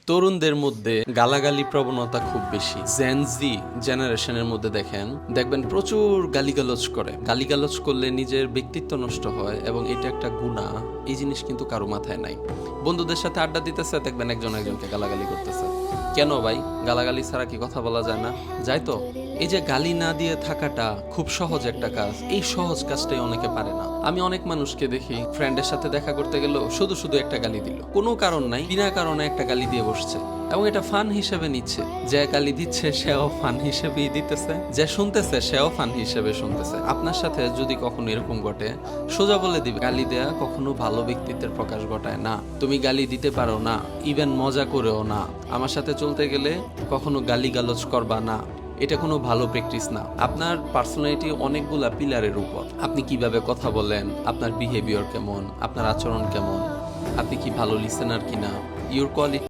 তরুণদের মধ্যে গালাগালি প্রবণতা খুব বেশি। জেনজি জেনারেশনের মধ্যে দেখবেন প্রচুর গালিগালাজ করে। গালিগালাজ করলে নিজের ব্যক্তিত্ব নষ্ট হয় এবং এটা একটা গুনাহ। এই জিনিস কিন্তু কারো মাথায় নাই। বন্ধুদের সাথে আড্ডা দিতেছে, দেখবেন একজন একজনকে গালাগালি করতেছে। কেন ভাই? গালাগালি ছাড়া কি কথা বলা যায় না? যায় তো। এই যে গালি না দিয়ে থাকাটা খুব সহজ একটা কাজ, এই সহজ কাজটাই অনেকে পারে না। আমি অনেক মানুষকে দেখি ফ্রেন্ডের সাথে দেখা করতে গেলেও শুধু শুধু একটা গালি দিল, কোনো কারণ নাই, বিনা কারণে একটা গালি দিয়ে বসছে এবং এটা ফান হিসেবে নিচ্ছে। যে গালি দিচ্ছে সেও ফান হিসেবেই দিতেছে, যে শুনতেছে সেও ফান হিসেবে শুনতেছে। আপনার সাথে যদি কখনো এরকম ঘটে, সোজা বলে দিবে, গালি দেয়া কখনো ভালো ব্যক্তিত্বের প্রকাশ ঘটায় না। তুমি গালি দিতে পারো না, ইভেন মজা করেও না। আমার সাথে চলতে গেলে কখনো গালি গালজ করবা না, এটা কোনো ভালো প্র্যাকটিস না। আপনার পার্সোনালিটি অনেকগুলা পিলারের উপর। আপনি কিভাবে কথা বলেন, আপনার বিহেভিয়ার কেমন, আপনার আচরণ কেমন, আপনি কি ভালো লিসেনার কিনা, ইউর কোয়ালিটি